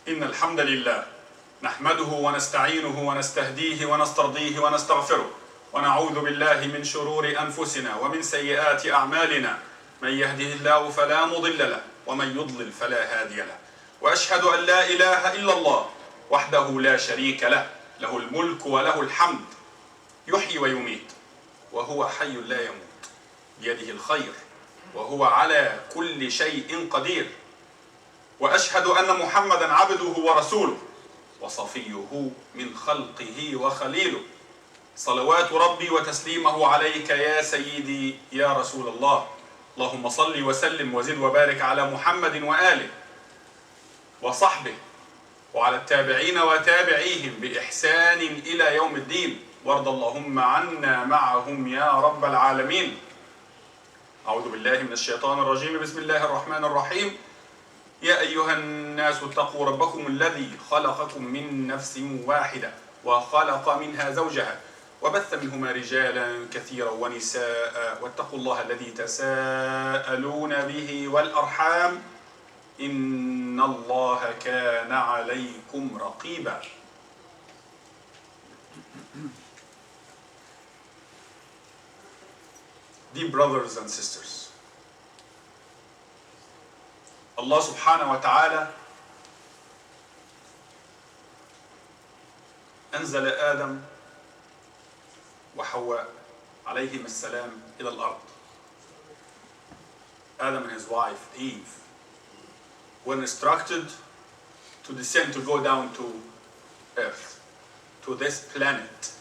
إن الحمد لله نحمده ونستعينه ونستهديه ونسترضيه ونستغفره ونعوذ بالله من شرور أنفسنا ومن سيئات أعمالنا من يهده الله فلا مضل له ومن يضلل فلا هادي له وأشهد أن لا إله إلا الله وحده لا شريك له له الملك وله الحمد يحيي ويميت وهو حي لا يموت بيده الخير وهو على كل شيء قدير وأشهد أن محمدا عبده ورسوله وصفيه من خلقه وخليله صلوات ربي وتسليمه عليك يا سيدي يا رسول الله اللهم صل وسلم وزد وبارك على محمد وآله وصحبه وعلى التابعين وتابعيهم بإحسان إلى يوم الدين وارض اللهم عنا معهم يا رب العالمين. أعوذ بالله من الشيطان الرجيم. بسم الله الرحمن الرحيم. يا أيها الناس اتقوا ربكم الذي خلقكم من نفس واحدة وخلق منها زوجها وبث منهما رجالا كثيرا ونساء واتقوا الله الذي تساءلون به والأرحام إن الله كان عليكم رقيبا. Dear brothers and sisters, Allah subhanahu wa ta'ala أنزل آدم وحواء عليهما السلام إلى الأرض. Adam and his wife Eve were instructed to descend, to go down to earth, to this planet.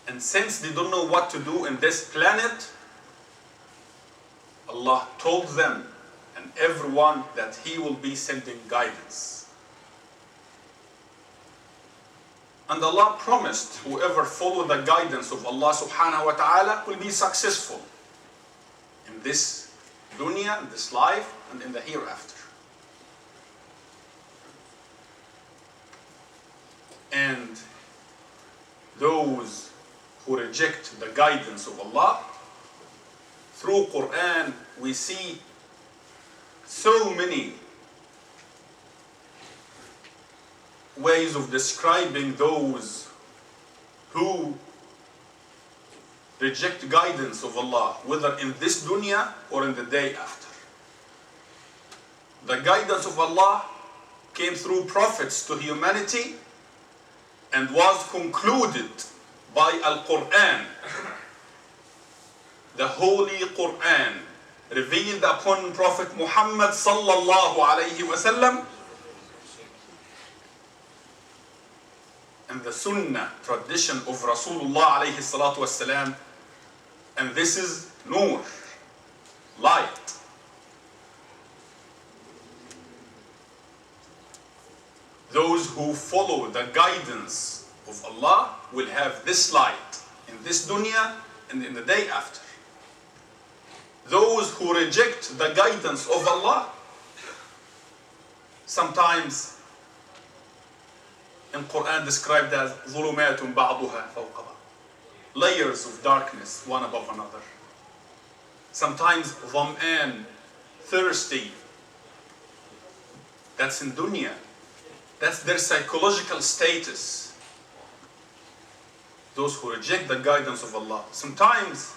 And since they don't know what to do in this planet, Allah told them and everyone that He will be sending guidance. And Allah promised whoever followed the guidance of Allah subhanahu wa ta'ala will be successful in this dunya, in this life, and in the hereafter. And those who reject the guidance of Allah, through Quran we see so many ways of describing those who reject guidance of Allah, whether in this dunya or in the day after. The guidance of Allah came through prophets to humanity and was concluded by Al-Quran, the Holy Quran, revealed upon Prophet Muhammad sallallahu alayhi wasallam, and the Sunnah tradition of Rasulullah alayhi salatu wasalam, and this is Nur, light. Those who follow the guidance of Allah will have this light in this dunya and in the day after. Those who reject the guidance of Allah, sometimes in Quran described as ظُلُمَاتٌ بَعْضُهَا فَوْقَ بَعْضٍ, layers of darkness one above another. Sometimes ظَمْآن, thirsty. That's in dunya. That's their psychological status. Those who reject the guidance of Allah. Sometimes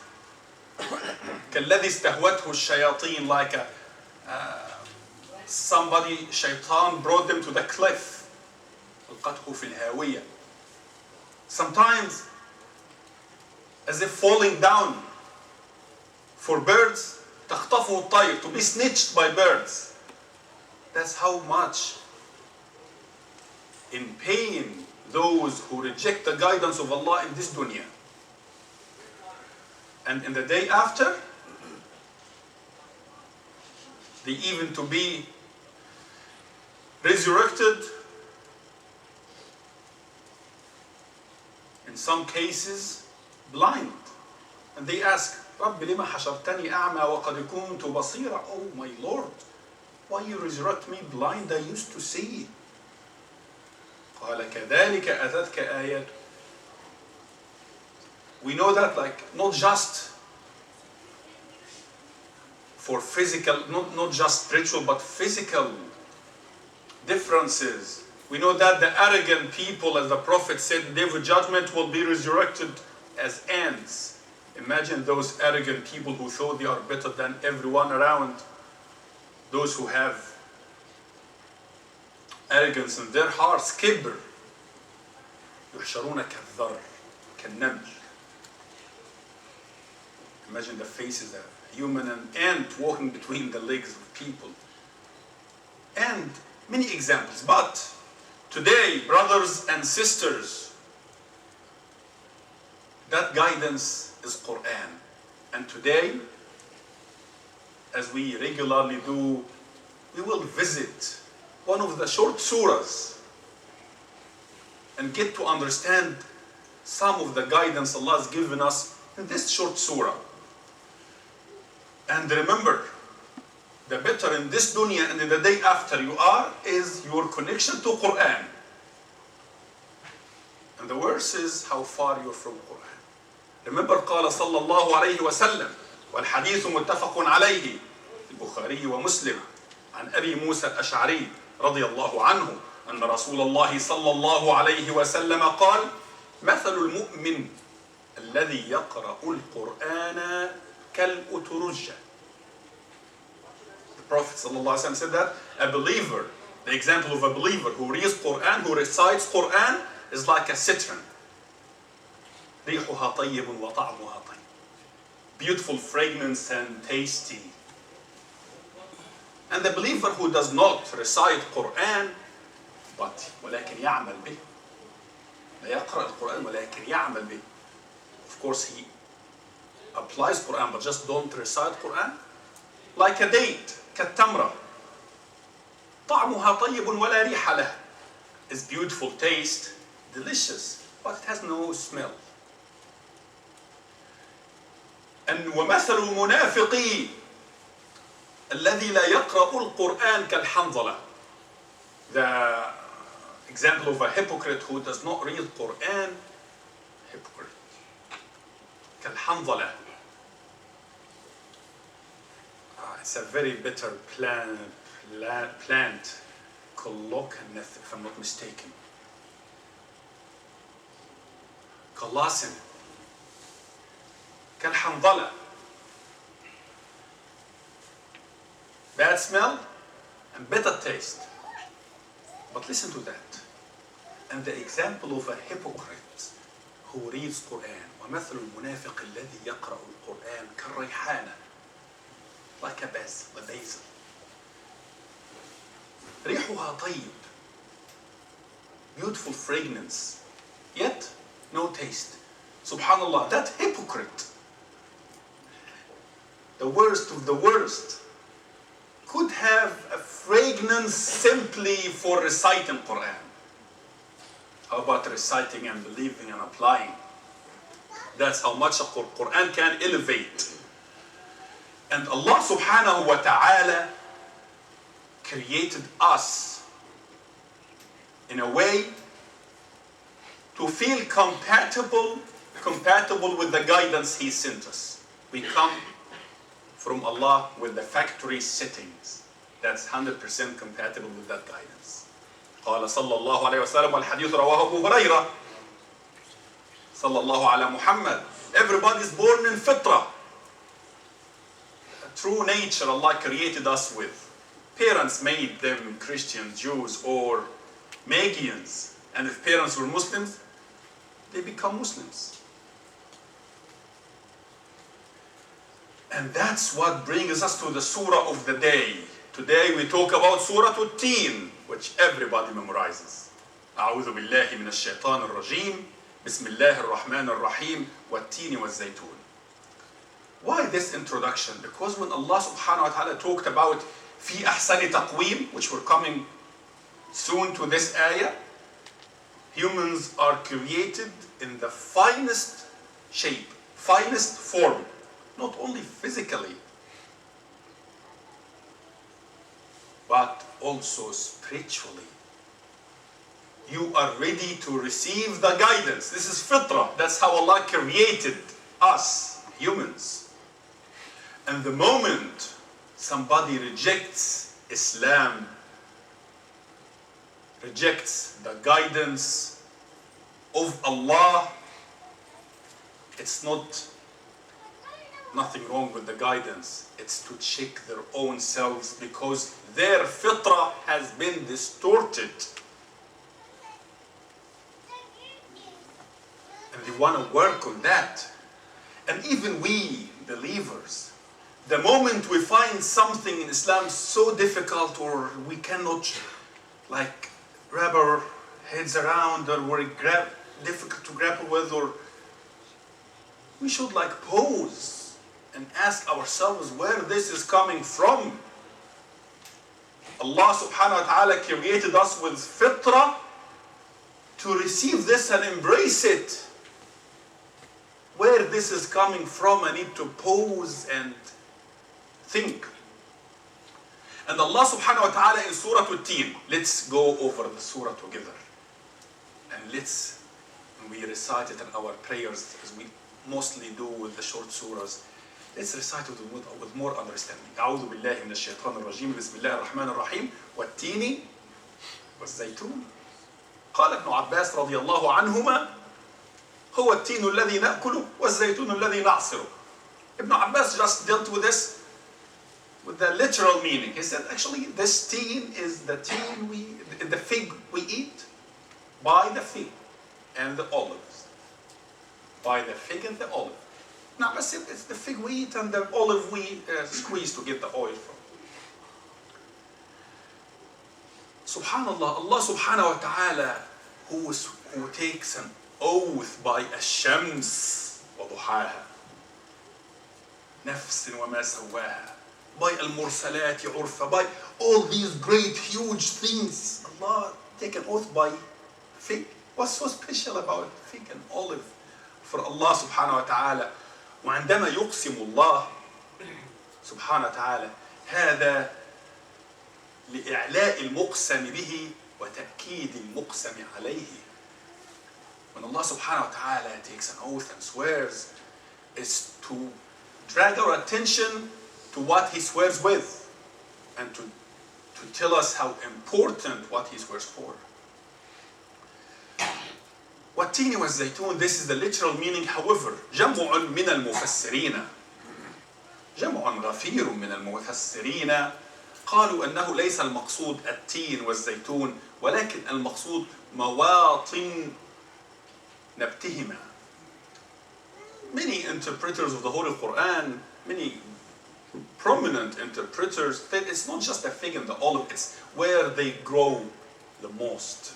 كالذي استهوته الشياطين, like somebody, shaitan brought them to the cliff. ألقته في الهاوية. Sometimes as if falling down. For birds, تخطفه الطير, to be snatched by birds. That's how much in pain those who reject the guidance of Allah in this dunya. And in the day after, they even to be resurrected, in some cases blind. And they ask, رب لما حشرتني أعمى وقد كنت بصيرا. Oh my Lord, why you resurrect me blind? I used to see. قال كذلك أتتك آيات. We know that, like, not just for physical, not just spiritual, but physical differences. We know that the arrogant people, as the Prophet said, the day of judgment will be resurrected as ants. Imagine those arrogant people who thought they are better than everyone around. Those who have arrogance in their hearts, kibr. يحشرون كالذر كالنمل. Imagine the faces of a human and ant walking between the legs of people. And many examples. But today, brothers and sisters, that guidance is Quran. And today, as we regularly do, we will visit one of the short surahs and get to understand some of the guidance Allah has given us in this short surah. And remember, the better in this dunya and in the day after you are is your connection to Quran. And the verse is how far you're from Quran. Remember, قال صلى الله عليه وسلم والحديث متفق عليه البخاري ومسلم عن أبي موسى الأشعري رضي الله عنه أن رسول الله صلى الله عليه وسلم قال مثل المؤمن الذي يقرأ القرآن كالأترجة. The Prophet صلى الله عليه وسلم said that a believer, the example of a believer who reads Quran, who recites Quran, is like a citron. ريحها طيب وطعمها طيب. Beautiful fragrance and tasty. And the believer who does not recite Quran, but ولكن يعمل به. لا يقرأ القرآن ولكن يعمل به. Of course he applies Quran but just don't recite Quran. Like a date, كالتمرة. طعمها طيب ولا ريح له. It's beautiful taste, delicious, but it has no smell. And ومثل المنافق الذي لا يقرأ القرآن كالحنظلة. The example of a hypocrite who does not read Quran, hypocrite. كالحنظلة. It's a very bitter plant called locaneth, if I'm not mistaken. Kalasin. كالحنظلة. Bad smell and bitter taste. But listen to that. And the example of a hypocrite who reads Quran. ومثل المنافق الذي يقرأ القرآن كالريحانة. Like a basil. ريحها طيب. Beautiful fragrance. Yet no taste. Subhanallah, that hypocrite, the worst of the worst, could have a fragrance simply for reciting Quran. How about reciting and believing and applying? That's how much Quran can elevate. And Allah subhanahu wa ta'ala created us in a way to feel compatible with the guidance He sent us. We come from Allah with the factory settings. That's 100% compatible with that guidance. قال صلى الله عليه وسلم والحديث رواه أبو هريرة صلى الله على محمد. Everybody is born in fitra. A true nature Allah created us with. Parents made them Christians, Jews, or Magians. And if parents were Muslims, they become Muslims. And that's what brings us to the surah of the day. Today we talk about Surat At-Teen, which everybody memorizes. أعوذ بالله من الشيطان الرجيم بسم الله الرحمن الرحيم والتين والزيتون. Why this introduction? Because when Allah subhanahu wa ta'ala talked about في أحسن تقويم, which we're coming soon to this ayah, humans are created in the finest shape, finest form, not only physically, but also spiritually. You are ready to receive the guidance. This is fitrah. That's how Allah created us, humans. And the moment somebody rejects Islam, rejects the guidance of Allah, it's nothing wrong with the guidance. It's to check their own selves because their fitrah has been distorted. And they want to work on that. And even we, believers, the moment we find something in Islam so difficult or we cannot wrap our heads around or we're difficult to grapple with, or we should pause and ask ourselves where this is coming from. Allah subhanahu wa ta'ala created us with fitrah to receive this and embrace it. Where this is coming from, I need to pause and think. And Allah subhanahu wa ta'ala in Surah At-Tin, let's go over the surah together. And we recite it in our prayers as we mostly do with the short surahs. Let's recite it with more understanding. أعوذ بالله من الشيطان الرجيم بسم الله الرحمن الرحيم والتين والزيتون قال ابن عباس رضي الله عنهما هو التين الذي نأكله والزيتون الذي نعصره. Ibn Abbas just dealt with this with the literal meaning. He said actually this teen is the fig we eat by the fig and the olives. By the fig and the olive. Now I said it's the fig we eat and the olive we squeeze to get the oil from. Subhanallah, Allah subhanahu wa ta'ala who takes an oath by الشمس وضحاها نفس وما سواها by المرسلات عرفا, by all these great huge things. Allah take an oath by fig. What's so special about fig and olive for Allah subhanahu wa ta'ala? وعندما يقسم الله سبحانه وتعالى هذا لإعلاء المقسم به وتأكيد المقسم عليه. When Allah subhanahu wa ta'ala takes an oath and swears, it's to drag our attention to what he swears with and to tell us how important what he swears for. والتين والزيتون, this is the literal meaning. However, جمع من المفسرين غفير من المفسرين قالوا أنه ليس المقصود التين والزيتون ولكن المقصود مواطن نبتهما. Many interpreters of the Holy Quran, many prominent interpreters, that it's not just the fig and the olive, it's where they grow the most.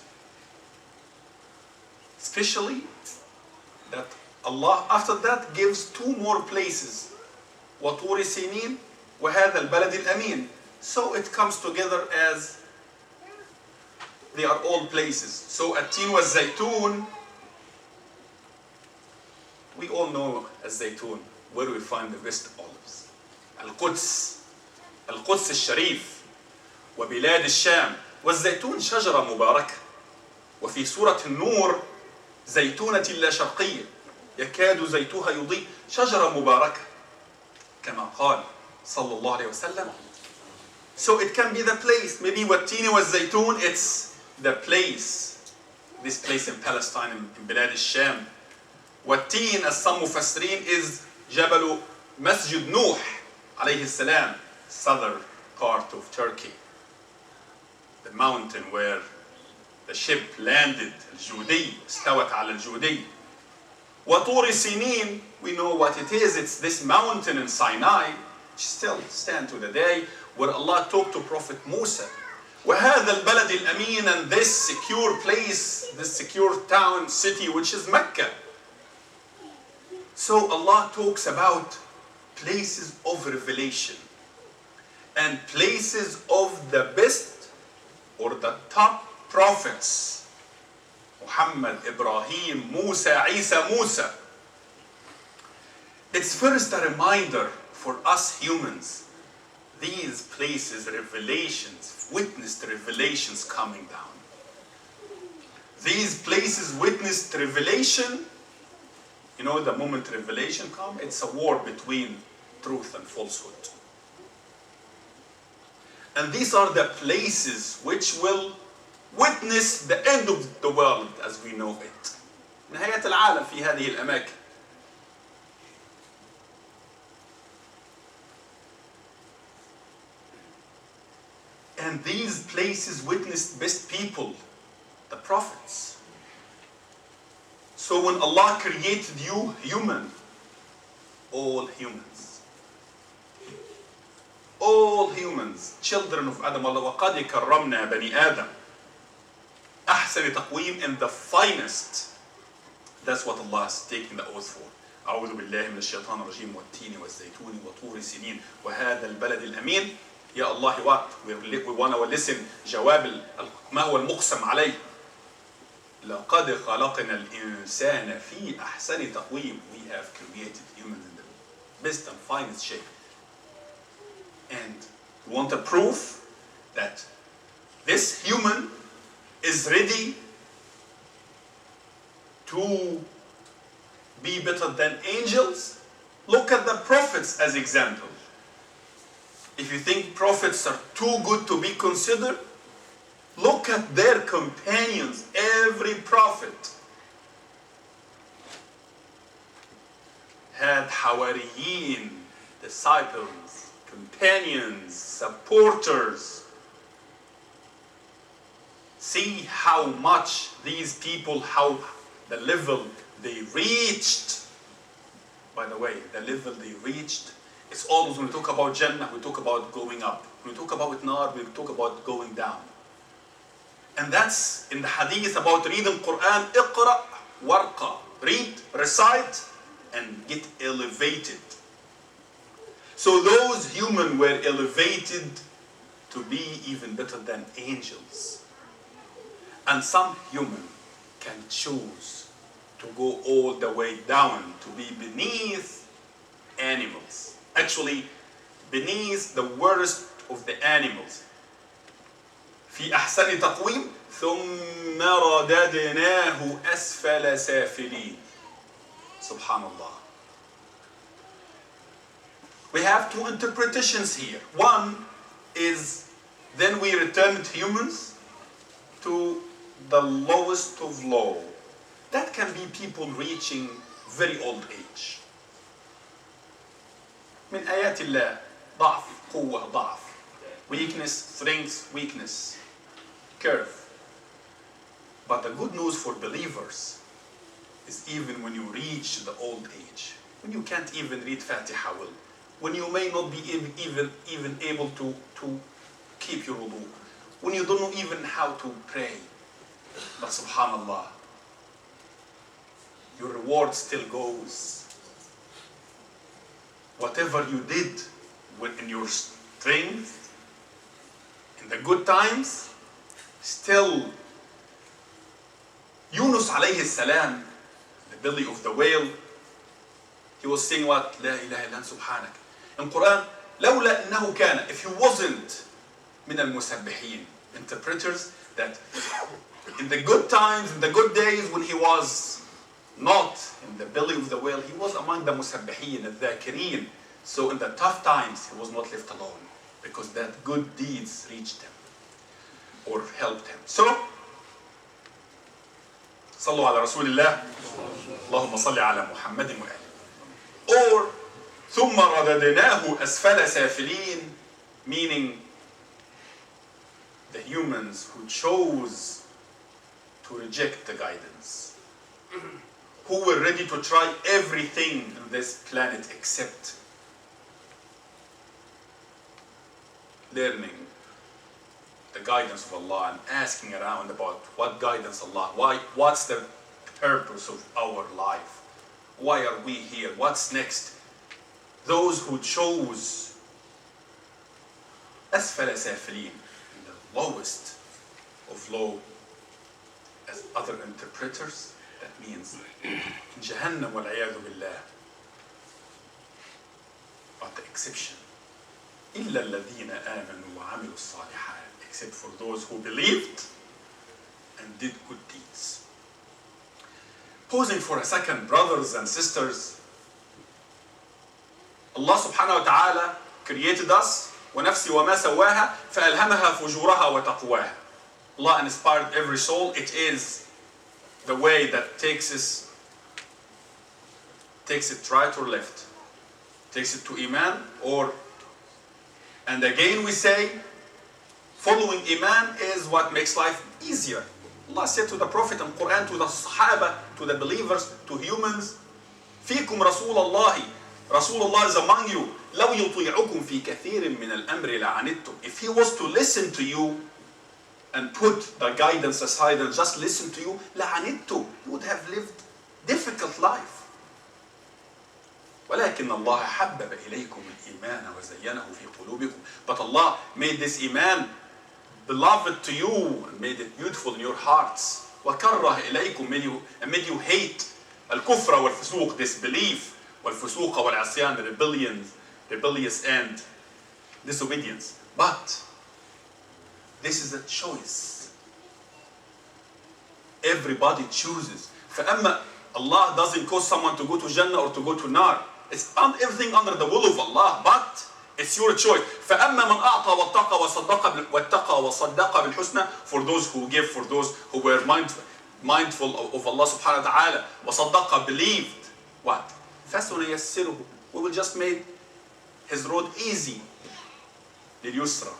Especially that Allah after that gives two more places. وطور سينين وهذا البلد الأمين. So it comes together as they are all places. So التين والزيتون, we all know الزيتون, where we find the best olives. القدس الشريف وبلاد الشام. والزيتون شجرة مباركة. وفي سورة النور زيتونة لا شرقية يكاد زيتها يضيء. شجرة مباركة كما قال صلى الله عليه وسلم. So it can be the place. Maybe والتين والزيتون, it's the place. This place in Palestine, in بلاد الشام. والتين, as some مفسرين, is جبل مسجد نوح عليه السلام, southern part of Turkey. The mountain where the ship landed, الجودي, استوت على الجودي. وطور سينين, we know what it is. It's this mountain in Sinai, which still stands to the day, where Allah talked to Prophet Musa. وهذا البلد الأمين, and this secure place, this secure town, city, which is Mecca. So Allah talks about places of revelation and places of the best or the top prophets. Muhammad, Ibrahim, Musa, Isa, Musa. It's first a reminder for us humans. These places, revelations, witnessed revelations coming down. These places witnessed revelation. You know, the moment revelation comes, it's a war between truth and falsehood. And these are the places which will witness the end of the world as we know it. نهاية العالم في هذه الأماكن. And these places witnessed best people, the prophets. So when Allah created you human, all humans, children of Adam, وَقَدْ كَرَّمْنَا بَنِي آدَمَ, أحسن تقويم, and the finest. That's what Allah is taking the oath for. أعوذ بالله من الشيطان الرجيم والتين والزيتون وطور سنين وهذا البلد الأمين. يا الله, what we want to listen جواب ما هو المقسم عليه. لقد خلقنا الإنسان في أحسن تقويم. We have created humans in the best and finest shape. And we want a proof that this human is ready to be better than angels. Look at the prophets as example. If you think prophets are too good to be considered, look at their companions. Every prophet had hawariyin, disciples, companions, supporters. See how much these people, how the level they reached. By the way, the level they reached, it's always when we talk about Jannah, we talk about going up. When we talk about Nar, we talk about going down. And that's in the hadith about reading Quran, اقرأ warqa. Read, recite, and get elevated. So those humans were elevated to be even better than angels. And some human can choose to go all the way down, to be beneath animals. Actually, beneath the worst of the animals. في أحسن تقويم ثم رددناه أسفل سافلين. Subhanallah. We have two interpretations here. One is then we returned humans to the lowest of low. That can be people reaching very old age. من آيات الله ضعف, قوة, ضعف, weakness, strength, weakness, curve. But the good news for believers is even when you reach the old age, when you can't even read Fatiha well, when you may not be even able to keep your wudu, when you don't know even how to pray, but subhanallah, your reward still goes. Whatever you did in your strength, in the good times, still Yunus alayhi salam, the belly of the whale, he was saying what? لا إله إلا أنت سبحانك. In Quran, لولا إنه كان, if he wasn't من المسبحين, interpreters that in the good times, in the good days when he was not in the belly of the whale, he was among the musabbihin, al-dhakirin. So in the tough times, he was not left alone because that good deeds reached him or helped him. So, صلوا على رسول الله, اللهم صل على محمد وآله. Or, ثم رددناه أسفل سافلين, meaning the humans who chose to reject the guidance, who were ready to try everything on this planet except learning the guidance of Allah and asking around about what guidance Allah, what's the purpose of our life, why are we here, what's next. Those who chose أسفل سافلين, the lowest of low, as other interpreters, that means Jahannam wal-'iyadhu billah. But the exception, إلا الذين آمنوا وعملوا الصالحات, except for those who believed and did good deeds. Pausing for a second, brothers and sisters, Allah subhanahu wa ta'ala created us, ونفسي وما سواها فألهمها فجورها وتقواها. Allah inspired every soul. It is the way that takes it right or left, takes it to Iman or. And again we say, following Iman is what makes life easier. Allah said to the Prophet and Quran, to the Sahaba, to the believers, to humans, فيكم رسول الله. Rasulullah is among you. لو يطيعكم في كثير من الأمر لعنتم. If he was to listen to you and put the guidance aside and just listen to you, لعنتم. You would have lived difficult life. ولكن الله حبب إليكم الإيمان وزينه في قلوبكم. But Allah made this Iman beloved to you and made it beautiful in your hearts. وكره إليكم, made you hate الكفر والفسوق, disbelief, والفسوق والعصيان, rebellious and disobedience. But this is a choice. Everybody chooses. فأما Allah doesn't cause someone to go to Jannah or to go to Nar. It's everything under the will of Allah, but it's your choice. فأما من أعطى واتقى وصدق بالحسنى, for those who give, for those who were mindful of Allah subhanahu wa ta'ala, وصدق, believed, what? فسنيسره, we will just make his road easy. لليسرى.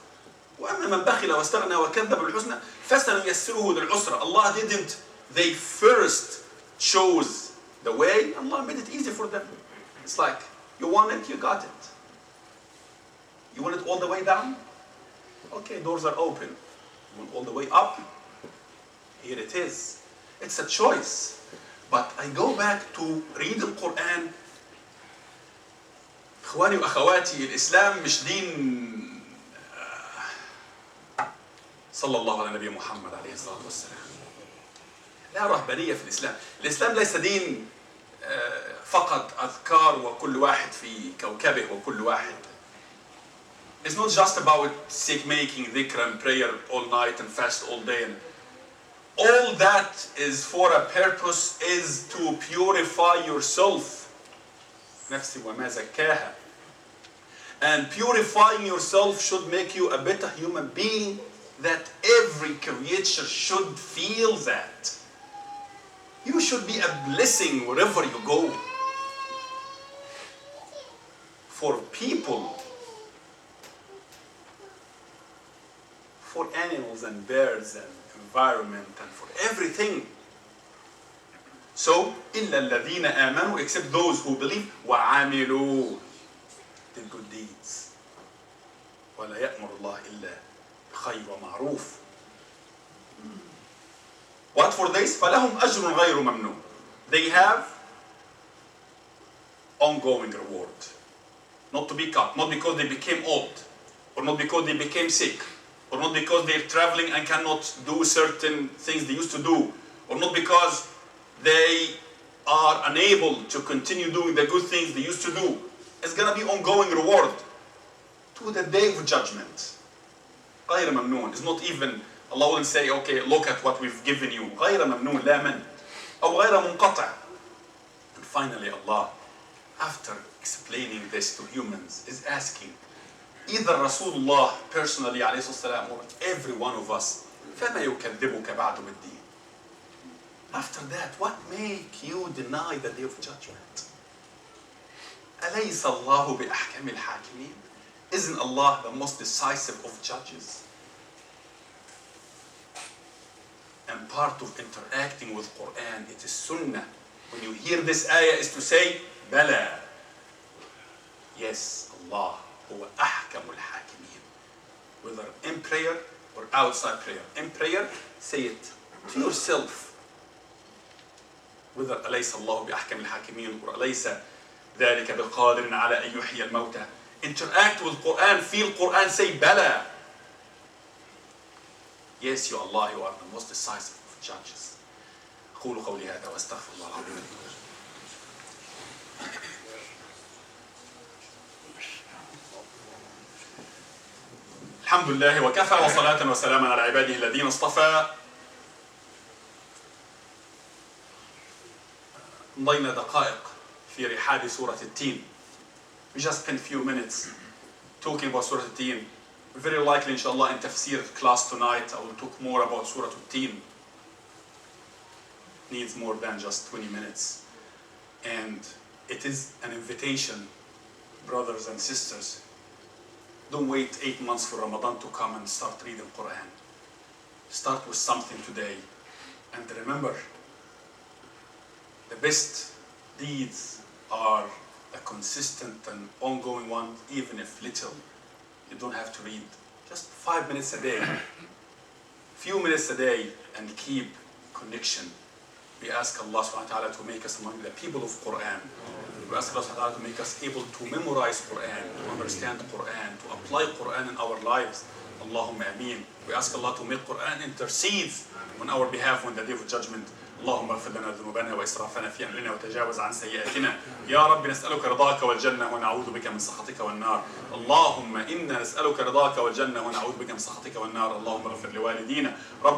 وأما من بخل واستغنى وكذب بالحسنى فسنيسره للعسرى. Allah didn't, they first chose the way, Allah made it easy for them. It's like, you want it, you got it. You want it all the way down? Okay, doors are open. You want all the way up? Here it is. It's a choice. But I go back to read the Quran. إخواني وأخواتي, الإسلام مش دين صلى الله على نبي محمد عليه الصلاة والسلام. لا رهبانية في الإسلام. الإسلام ليس دين فقط أذكار وكل واحد في كوكبه وكل واحد. It's not just about making dhikr and prayer all night and fast all day. And all that is for a purpose, is to purify yourself. نفسي وما زكاها. And purifying yourself should make you a better human being, that every creature should feel that. You should be a blessing wherever you go. For people, for animals and birds and environment and for everything. So, إِلَّا الَّذِينَ آمَنُوا, except those who believe, وَعَمِلُوا, did good deeds. وَلَا يَأْمُرُ اللَّهِ إِلَّا بِخَيْرٍ وَمَعْرُوفٍ. What for this? فَلَهُمْ أَجْرٌ غَيْرُ مَمْنُونَ. They have ongoing reward. Not to be cut, not because they became old, or not because they became sick, or not because they're traveling and cannot do certain things they used to do, or not because they are unable to continue doing the good things they used to do. It's going to be ongoing reward to the day of judgment. غير ممنون. It's not even, Allah wouldn't say, okay, look at what we've given you. غير ممنون, لا من. أو غير منقطع. And finally Allah, after explaining this to humans, is asking, either Rasulullah personally عليه الصلاة والسلام, or every one of us, فما يكذبك بعد بالدين. After that, what make you deny the day of judgment? أليس الله بأحكم الحاكمين? Isn't Allah the most decisive of judges? And part of interacting with Quran, it is sunnah. When you hear this ayah, is to say, بلى. Yes, Allah هو أحكم الحاكمين. Whether in prayer or outside prayer. In prayer, say it to yourself. Whether أليس الله بأحكم الحاكمين or أليس ذلك بقادر على أن يحيي الموتى. Interact with Quran, feel Quran, say بلى. Yes, you Allah, you are the most decisive of judges. أقول قولي هذا وأستغفر الله العظيم. الحمد لله وكفى وصلاة وسلاما على عباده الذين اصطفى. مضينا دقائق في رحاب سورة التين. We just spent a few minutes talking about Surat التين, Very likely, inshallah, in tafsir class tonight, I will talk more about Surah Al-Tin. Needs more than just 20 minutes. And it is an invitation, brothers and sisters. Don't wait 8 months for Ramadan to come and start reading Quran. Start with something today. And remember, the best deeds are a consistent and ongoing one, even if little. You don't have to read. Just 5 minutes a day. Few minutes a day, and keep connection. We ask Allah subhanahu wa ta'ala to make us among the people of Quran. We ask Allah subhanahu wa ta'ala to make us able to memorize Quran, to understand Quran, to apply Quran in our lives. Allahumma ameen. We ask Allah to make Quran intercede on our behalf on the day of judgment. اللهم اغفر لنا ذنوبنا واسرافنا في امرنا وتجاوز عن سيئاتنا يا رب نسالك رضاك والجنه ونعوذ بك من سخطك والنار اللهم انا نسالك رضاك والجنه ونعوذ بك من سخطك والنار اللهم اغفر لوالدينا رب